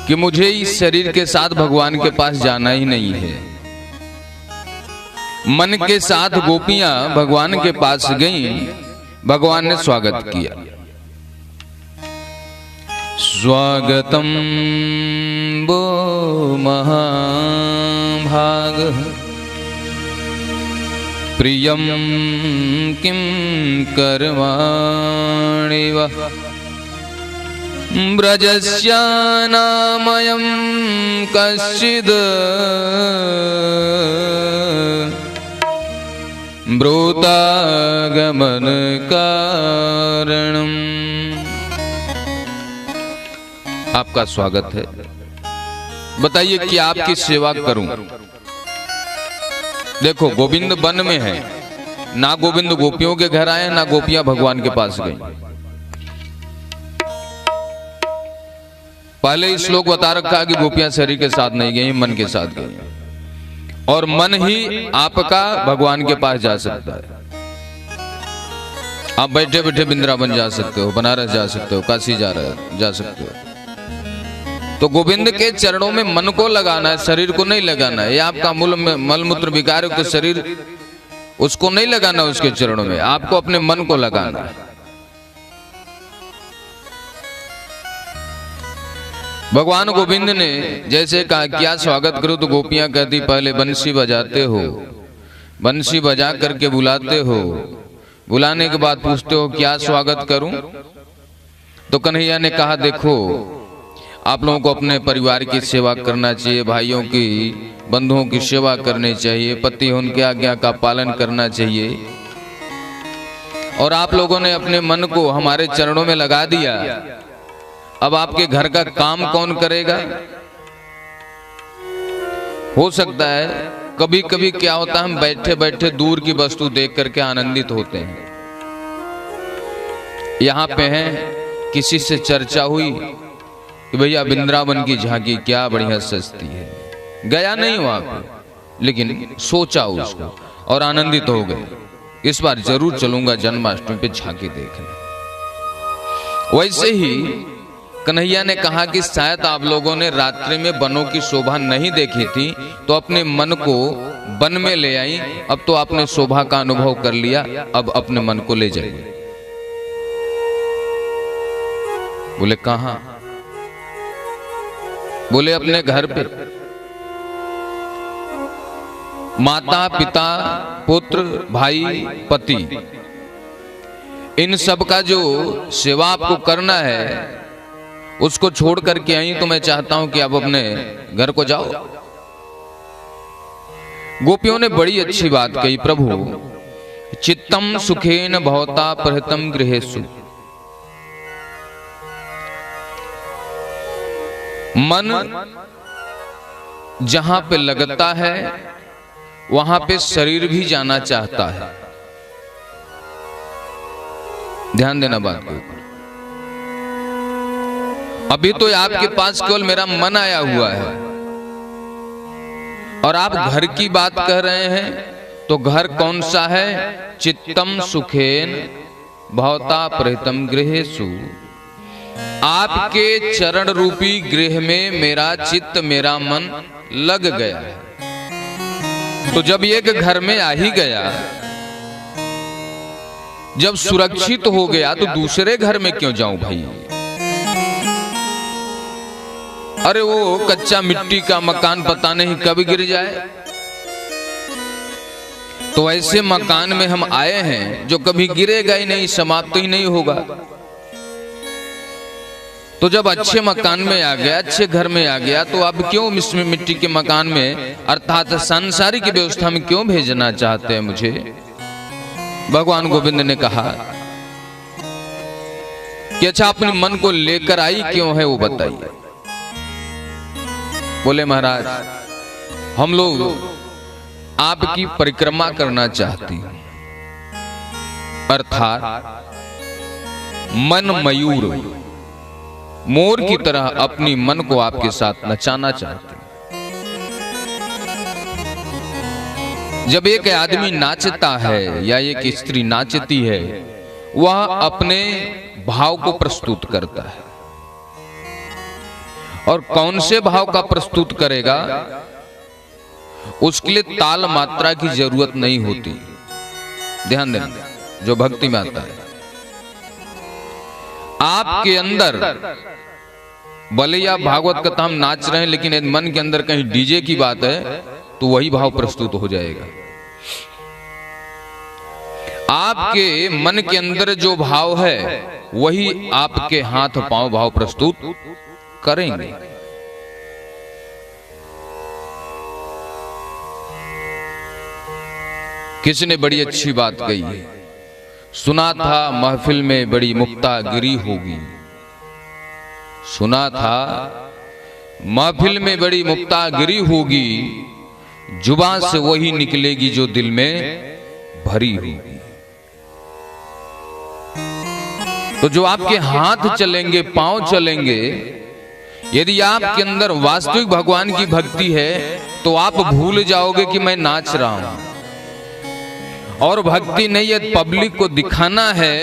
कि मुझे इस शरीर के साथ भगवान के पास जाना ही नहीं है। मन के साथ गोपियां भगवान के पास गईं, भगवान ने स्वागत किया। स्वागतम वो महाभाग प्रियम किम कर्माणि वः ब्रजस्यानामयं कश्चिद् ब्रूतागमन कारणम्। आपका स्वागत है, बताइए कि आपकी सेवा करूं। देखो गोविंद वन में है, ना गोविंद गोपियों के घर आए ना गोपियां भगवान के पास गई। पहले ही श्लोक बता रखा कि गोपियां शरीर के साथ नहीं गई, मन के साथ गई, और मन ही आपका भगवान के पास जा सकता है। आप बैठे बैठे वृंदावन जा सकते हो, बनारस जा सकते हो, काशी जा सकते हो। तो गोविंद के चरणों में मन को लगाना है, शरीर को नहीं लगाना है। ये आपका मलमूत्र विकार युक्त शरीर, उसको नहीं लगाना उसके चरणों में, आपको अपने मन को लगाना है। भगवान गोविंद ने जैसे कहा क्या स्वागत करूं, तो गोपियां कहती पहले बंसी बजाते हो, बंसी बजा करके बुलाते हो, बुलाने के बाद पूछते हो क्या स्वागत करूं। तो कन्हैया ने कहा देखो आप लोगों को अपने परिवार की सेवा करना चाहिए, भाइयों की बंधुओं की सेवा करनी चाहिए, पति उनके आज्ञा का पालन करना चाहिए। और आप लोगों ने अपने मन को हमारे चरणों में लगा दिया, अब आपके घर का काम कौन करेगा। हो सकता है कभी कभी क्या होता है, हम बैठे बैठे दूर की वस्तु देख करके आनंदित होते हैं। यहां पे हैं, किसी से चर्चा हुई कि भैया वृंदावन की झांकी क्या बढ़िया सजती है। गया नहीं वहां पे, लेकिन सोचा उसको और आनंदित हो गए, इस बार जरूर चलूंगा जन्माष्टमी पे झांकी देखने। वैसे ही कन्हैया ने कहा कि शायद आप लोगों ने रात्रि में वनों की शोभा नहीं देखी थी, तो अपने मन को वन में ले आई। अब तो आपने शोभा का अनुभव कर लिया, अब अपने मन को ले जाइए। बोले कहां? बोले अपने घर पे। माता पिता पुत्र भाई पति, इन सब का जो सेवा आपको करना है उसको छोड़ करके आई, तो मैं चाहता हूं कि आप अपने घर को जाओ। गोपियों ने बड़ी अच्छी बात कही, प्रभु चित्तम सुखेन भवता प्रहितम गृहेषु। मन जहां पे लगता है वहां पे शरीर भी जाना चाहता है। ध्यान देना बात को। अभी तो आपके पास केवल मेरा मन आया हुआ है और आप घर की बात कह रहे हैं, तो घर कौन सा है? चित्तम सुखेन भवता प्रहितम गृहेषु। आपके चरण रूपी गृह में मेरा चित्त मेरा मन लग गया है। तो जब एक घर में आ ही गया, जब सुरक्षित हो गया, तो दूसरे घर में क्यों जाऊं भाई। अरे वो कच्चा मिट्टी का मकान पता नहीं कब गिर जाए। तो ऐसे मकान में हम आए हैं जो कभी गिरेगा ही नहीं, समाप्त ही नहीं होगा। तो जब अच्छे मकान में आ गया, अच्छे घर में आ गया, तो अब क्यों मिट्टी के मकान में अर्थात सांसारिक की व्यवस्था में क्यों भेजना चाहते हैं मुझे। भगवान गोविंद ने कहा कि अच्छा अपने मन को लेकर आई क्यों है वो बताइए। बोले महाराज हम लोग आपकी परिक्रमा करना चाहते हैं, अर्थात मन मयूर मोर की तरह अपनी मन को आपके साथ नचाना चाहते हैं। जब एक आदमी नाचता है या एक स्त्री नाचती है, वह अपने भाव को प्रस्तुत करता है और कौन से भाव का प्रस्तुत करेगा, उसके लिए ताल मात्रा की जरूरत नहीं होती। ध्यान देना, जो भक्ति में आता है, आपके अंदर भले या भागवत कथा हम नाच रहे हैं, लेकिन यदि मन के अंदर कहीं डीजे की बात है तो वही भाव प्रस्तुत हो जाएगा। आपके मन के अंदर जो भाव है वही आपके हाथ पांव भाव प्रस्तुत करेंगे। किसी ने बड़ी अच्छी बात कही है, सुना था महफिल में बड़ी मुक्तागिरी होगी। सुना था महफिल में बड़ी मुक्तागिरी होगी, जुबान से वही निकलेगी जो दिल में भरी होगी। तो जो आपके हाथ चलेंगे, पांव चलेंगे, यदि आपके अंदर वास्तविक भगवान की भक्ति है तो आप भूल जाओगे कि मैं नाच रहा हूं। और भक्ति नहीं है, पब्लिक को दिखाना है,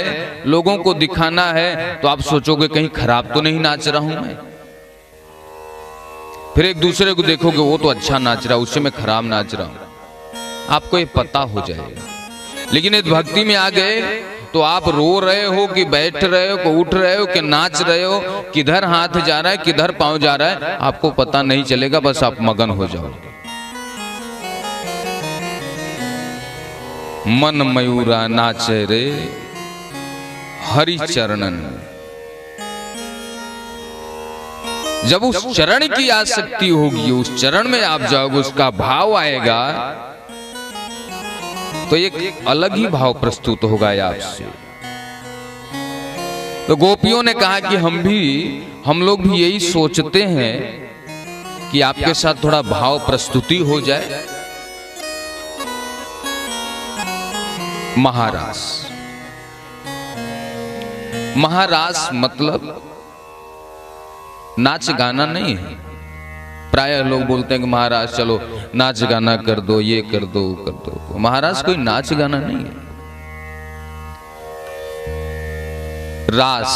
लोगों को दिखाना है, तो आप सोचोगे कहीं खराब तो नहीं नाच रहा हूं मैं। फिर एक दूसरे को देखोगे वो तो अच्छा नाच रहा, उससे मैं खराब नाच रहा हूं, आपको ये पता हो जाएगा। लेकिन यदि भक्ति में आ गए तो आप रो रहे हो कि बैठ रहे हो, कि उठ रहे हो, कि नाच रहे हो, किधर हाथ जा रहा है, किधर पांव जा रहा है, आपको पता नहीं चलेगा, बस आप मगन हो जाओगे। मन मयूरा नाचे रे हरि चरणन। जब उस चरण की आसक्ति होगी, उस चरण में आप जाओगे, उसका भाव आएगा, तो एक अलग ही भाव प्रस्तुत होगा आपसे। तो गोपियों ने कहा कि हम लोग भी यही सोचते हैं कि आपके साथ थोड़ा भाव प्रस्तुति हो जाए। महारास, महारास मतलब नाच गाना नहीं है। प्राय लोग बोलते हैं कि महाराज चलो नाच गाना कर दो, ये कर दो, वो कर दो। महाराज कोई नाच गाना नहीं है। रास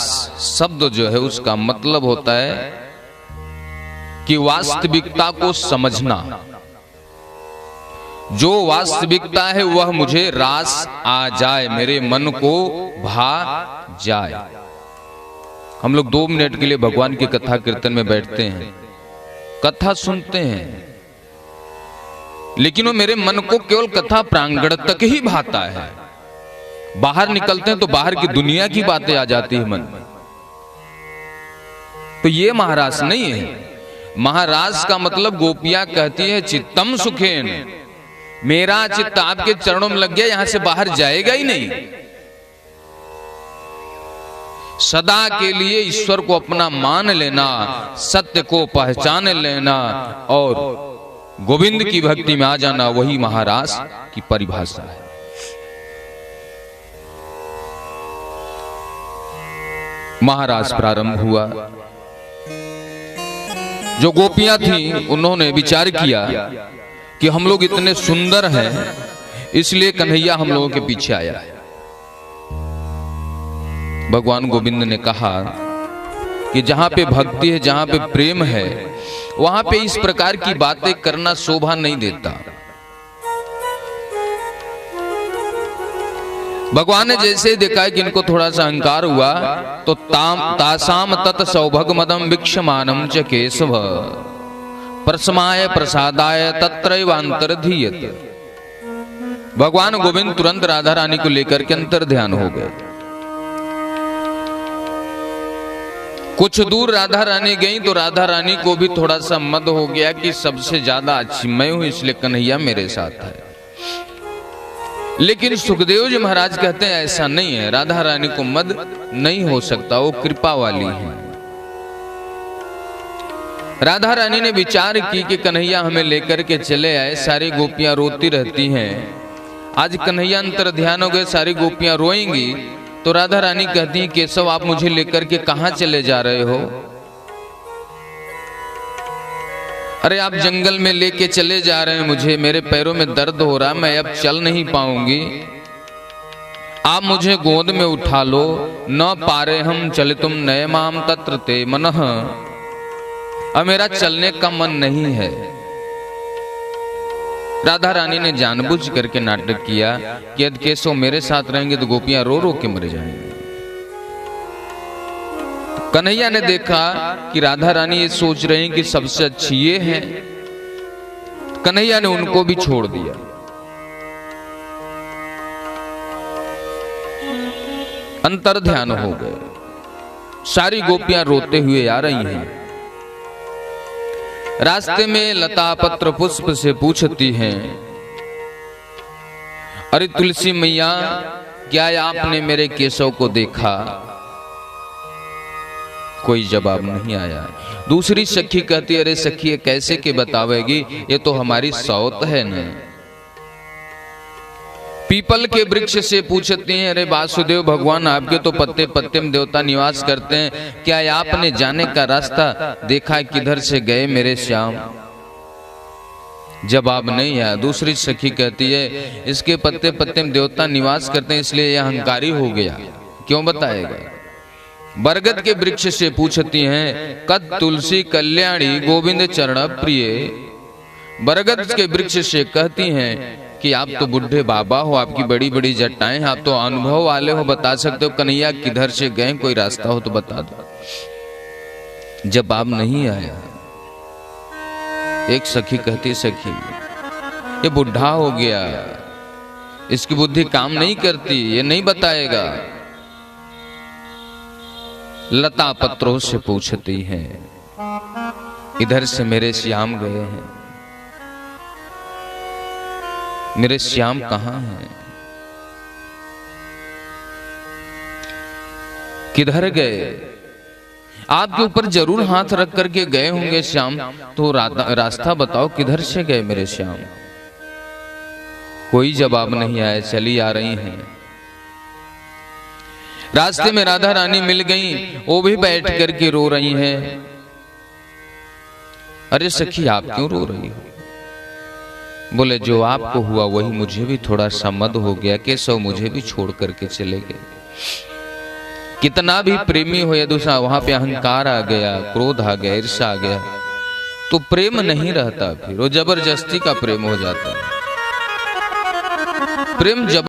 शब्द जो है उसका मतलब होता है कि वास्तविकता को समझना। जो वास्तविकता है वह मुझे रास आ जाए, मेरे मन को भा जाए। हम लोग 2 मिनट के लिए भगवान की कथा कीर्तन में बैठते हैं, कथा सुनते हैं, लेकिन वो मेरे मन को केवल कथा प्रांगण तक ही भाता है। बाहर निकलते हैं तो बाहर की दुनिया की बातें आ जाती है मन में। तो ये महारास नहीं है। महारास का मतलब गोपियां कहती है चित्तम सुखेन, मेरा चित्त आपके चरणों में लग गया, यहां से बाहर जाएगा ही नहीं। सदा के लिए ईश्वर को अपना मान लेना, सत्य को पहचान लेना और गोविंद की भक्ति में आ जाना, वही महारास की परिभाषा है। महारास प्रारंभ हुआ। जो गोपियां थीं उन्होंने विचार किया कि हम लोग इतने सुंदर हैं, इसलिए कन्हैया हम लोगों के पीछे आया है। भगवान गोविंद ने कहा कि जहां पे भक्ति है, जहां पे प्रेम है, वहां पे इस प्रकार की बातें करना शोभा नहीं देता। भगवान ने जैसे देखा कि इनको थोड़ा सा अहंकार हुआ, तो तासाम तत् सौभग मदम वीक्षमानम च केशव प्रसमाय प्रसादाय तत्रैवांतर्धीयत। भगवान गोविंद तुरंत राधा रानी को लेकर के अंतर ध्यान हो गए। कुछ दूर राधा रानी गई तो राधा रानी को भी थोड़ा सा मद हो गया कि सबसे ज्यादा अच्छी मैं हूं, इसलिए कन्हैया मेरे साथ है। लेकिन सुखदेव जी महाराज कहते हैं ऐसा नहीं है, राधा रानी को मद नहीं हो सकता, वो कृपा वाली है। राधा रानी ने विचार की कि कन्हैया हमें लेकर के चले आए, सारी गोपियां रोती रहती हैं, आज कन्हैया अंतर ध्यान हो गए, सारी गोपियां रोएंगी। तो राधा रानी कहती हैं केशव आप मुझे लेकर के कहां चले जा रहे हो? अरे आप जंगल में लेके चले जा रहे हैं मुझे, मेरे पैरों में दर्द हो रहा, मैं अब चल नहीं पाऊंगी, आप मुझे गोद में उठा लो। न पारे हम चलितुम नयमाम तत्र ते मनः। अब मेरा चलने का मन नहीं है। राधा रानी ने जानबूझ करके नाटक किया कि यदि केशव मेरे साथ रहेंगे तो गोपियां रो रो के मर जाएंगी। कन्हैया ने देखा कि राधा रानी ये सोच रही कि सबसे अच्छी ये है, कन्हैया ने उनको भी छोड़ दिया। अंतर ध्यान हो गए। सारी गोपियां रोते हुए आ रही हैं। रास्ते में लता पत्र पुष्प से पूछती हैं, अरे तुलसी मैया, क्या आपने मेरे केशव को देखा? कोई जवाब नहीं आया। दूसरी सखी कहती, अरे सखी ये कैसे के बतावेगी, ये तो हमारी सौत है न। पीपल के वृक्ष से पूछती हैं, अरे वासुदेव भगवान, आपके तो पत्ते पत्ते में देवता निवास करते हैं, क्या आपने जाने का रास्ता देखा, किधर से गए मेरे श्याम? जवाब नहीं आया। दूसरी सखी कहती है, इसके पत्ते पत्ते में देवता निवास करते हैं, इसलिए यह अहंकारी हो गया, क्यों बताएगा? बरगद के वृक्ष से पूछती हैं, कद तुलसी कल्याणी गोविंद चरण प्रिय। बरगद के वृक्ष से कहती हैं कि आप तो बुढ़े बाबा हो, आपकी बड़ी बड़ी जटाएं हैं, आप तो अनुभव वाले हो, बता सकते हो कन्हैया किधर से गए, कोई रास्ता हो तो बता दो। जवाब नहीं आया। एक सखी कहती, सखी ये बुढ़ा हो गया, इसकी बुद्धि काम नहीं करती, ये नहीं बताएगा। लता पत्रों से पूछती हैं, इधर से मेरे श्याम गए हैं, मेरे श्याम कहां हैं, किधर गए? आपके ऊपर जरूर हाथ रख करके गए होंगे श्याम, तो रास्ता बताओ, किधर से गए मेरे श्याम? कोई जवाब नहीं आया। चली आ रही हैं। रास्ते में राधा रानी मिल गई, वो भी बैठ करके रो रही हैं। अरे सखी आप क्यों रो रही हो? बोले जो आपको हुआ वही मुझे भी थोड़ा सम्मत हो गया, केशव मुझे भी छोड़ करके चले गए। कितना भी प्रेमी हो या दूसरा, वहां पे अहंकार आ गया, क्रोध आ गया, ईर्ष्या आ गया, तो प्रेम नहीं रहता, फिर वो जबरदस्ती का प्रेम हो जाता है। प्रेम जब